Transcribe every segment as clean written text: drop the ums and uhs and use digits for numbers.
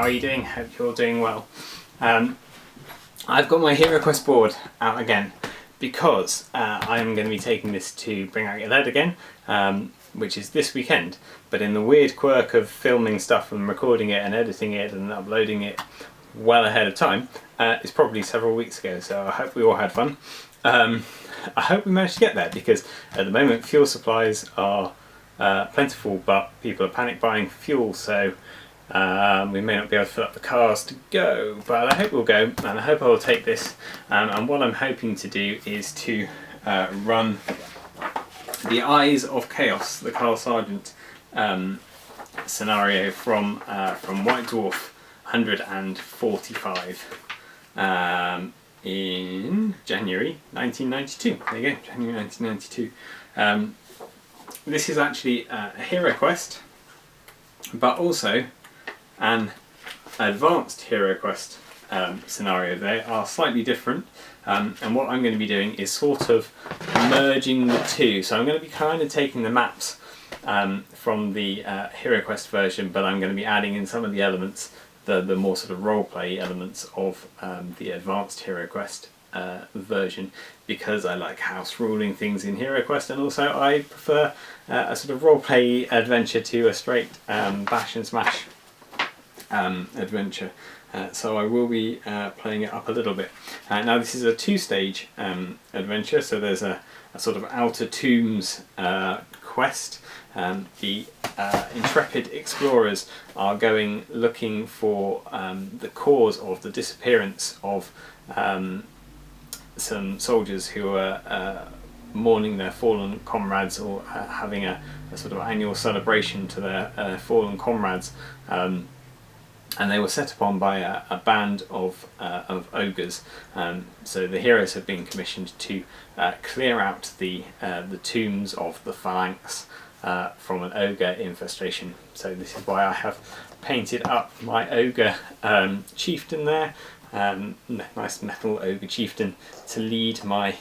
are you doing? Hope you're doing well. I've got my Heroquest board out again because I'm going to be taking this to Bring Out Your Lead again, which is this weekend. But in the weird quirk of filming stuff and recording it and editing it and uploading it well ahead of time, it's probably several weeks ago, so I hope we all had fun. I hope we managed to get there, because at the moment fuel supplies are plentiful, but people are panic buying fuel, so we may not be able to fill up the cars to go, but I hope we'll go, and I hope I will take this. And what I'm hoping to do is to run the Eyes of Chaos, the Carl Sargent scenario from White Dwarf 145 in January 1992. There you go, January 1992. This is actually a Heroquest, but also an advanced Heroquest scenario. They are slightly different, and what I'm going to be doing is sort of merging the two. So I'm going to be kind of taking the maps from the Heroquest version, but I'm going to be adding in some of the elements, the more sort of roleplay elements of the advanced Heroquest version, because I like house ruling things in Heroquest, and also I prefer a sort of roleplay adventure to a straight bash and smash adventure. So I will be playing it up a little bit. Now this is a two-stage adventure, so there's a sort of outer tombs quest. The intrepid explorers are going looking for the cause of the disappearance of some soldiers who are mourning their fallen comrades, or having a sort of annual celebration to their fallen comrades. And they were set upon by a band of ogres. So the heroes have been commissioned to clear out the tombs of the phalanx from an ogre infestation. So this is why I have painted up my ogre chieftain there. Nice metal ogre chieftain to lead my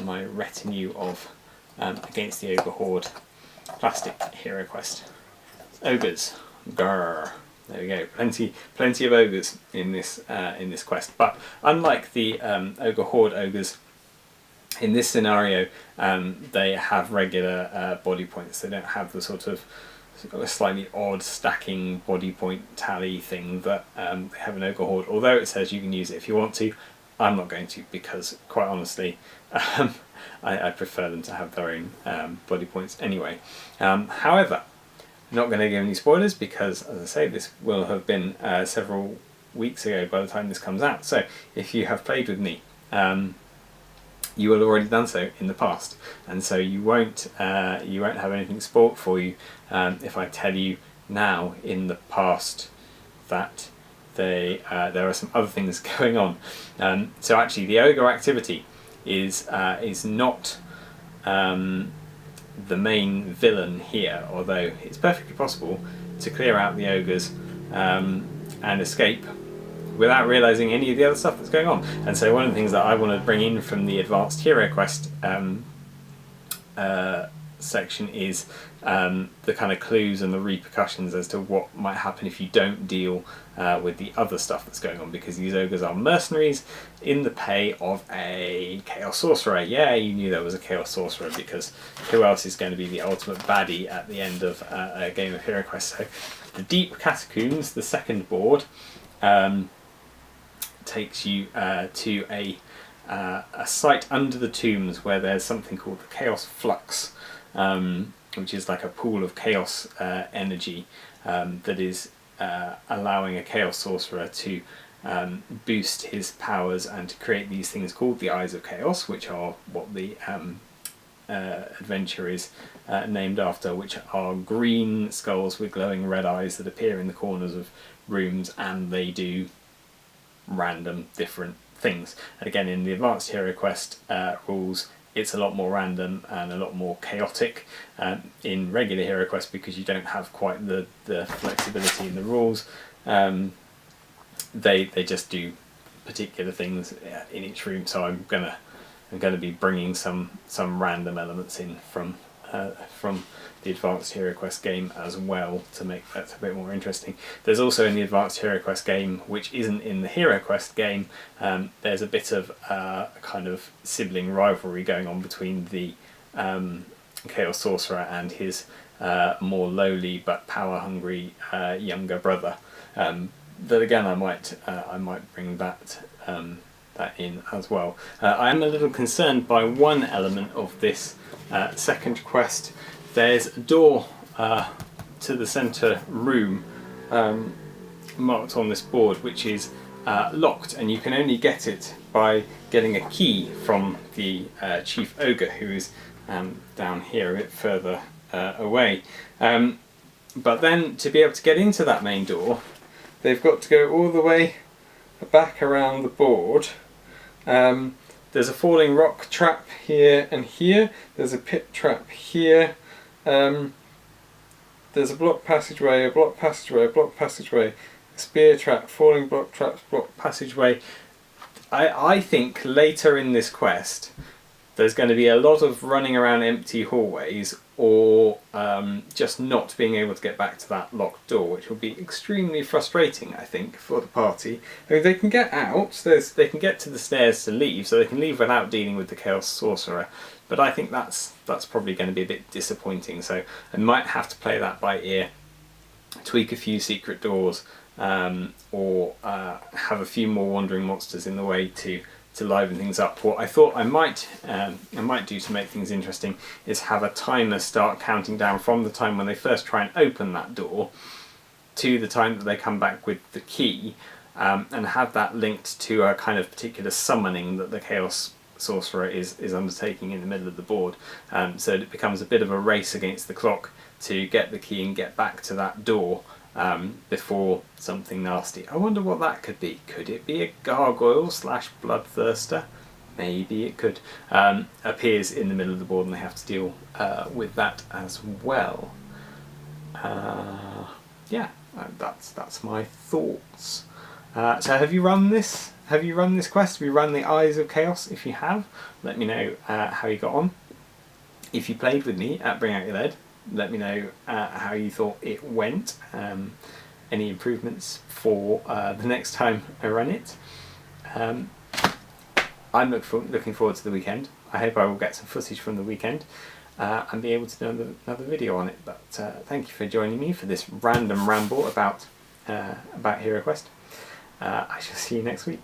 my retinue of against the ogre horde. Plastic Heroquest. Ogres. Grrr. There we go. Plenty of ogres in this quest. But unlike the ogre horde ogres, in this scenario, they have regular body points. They don't have the sort of slightly odd stacking body point tally thing that they have an ogre horde. Although it says you can use it if you want to, I'm not going to, because quite honestly, I prefer them to have their own body points anyway. However, I'm not going to give any spoilers, because, as I say, this will have been several weeks ago by the time this comes out. So if you have played with me, you will have already done so in the past, and so you won't have anything spoilt for you if I tell you now in the past that there are some other things going on. So actually, the ogre activity is not the main villain here, although it's perfectly possible to clear out the ogres and escape without realising any of the other stuff that's going on. And so one of the things that I want to bring in from the advanced Heroquest section is the kind of clues and the repercussions as to what might happen if you don't deal with the other stuff that's going on, because these ogres are mercenaries in the pay of a Chaos Sorcerer. Yeah, you knew there was a Chaos Sorcerer, because who else is going to be the ultimate baddie at the end of a game of Heroquest? So the Deep Catacombs, the second board, takes you to a site under the tombs where there's something called the Chaos Flux, which is like a pool of chaos energy that is allowing a Chaos Sorcerer to boost his powers and to create these things called the Eyes of Chaos, which are what the adventure is named after, which are green skulls with glowing red eyes that appear in the corners of rooms, and they do random different things. And again, in the advanced Heroquest rules, it's a lot more random and a lot more chaotic in regular Heroquest, because you don't have quite the flexibility in the rules. They just do particular things in each room. So I'm gonna be bringing some random elements in from from the Advanced Heroquest game as well, to make that a bit more interesting. There's also in the Advanced Heroquest game, which isn't in the Heroquest game, there's a bit of kind of sibling rivalry going on between the Chaos Sorcerer and his more lowly but power-hungry younger brother. That again, I might bring that in as well. I am a little concerned by one element of this second quest. There's a door to the centre room marked on this board, which is locked, and you can only get it by getting a key from the Chief Ogre, who is down here a bit further away. But then to be able to get into that main door, they've got to go all the way back around the board. There's a falling rock trap here and here. There's a pit trap here. There's a block passageway, a block passageway, a block passageway, a spear trap, falling block traps, block passageway. I think later in this quest there's going to be a lot of running around empty hallways, or just not being able to get back to that locked door, which will be extremely frustrating, I think, for the party. I mean, they can get out, they can get to the stairs to leave, so they can leave without dealing with the Chaos Sorcerer, but I think that's probably going to be a bit disappointing, so I might have to play that by ear, tweak a few secret doors, or have a few more wandering monsters in the way to liven things up. What I thought I might do to make things interesting is have a timer start counting down from the time when they first try and open that door to the time that they come back with the key, and have that linked to a kind of particular summoning that the Chaos Sorcerer is undertaking in the middle of the board, so it becomes a bit of a race against the clock to get the key and get back to that door before something nasty. I wonder what that could be. Could it be a gargoyle / bloodthirster? Maybe it could. Appears in the middle of the board, and they have to deal with that as well. Yeah, that's my thoughts. So have you run this? Have you run this quest? Have you run the Eyes of Chaos? If you have, let me know how you got on. If you played with me at Bring Out Your Lead, let me know how you thought it went. Any improvements for the next time I run it. I'm looking forward to the weekend. I hope I will get some footage from the weekend and be able to do another video on it. But thank you for joining me for this random ramble about Heroquest. I shall see you next week.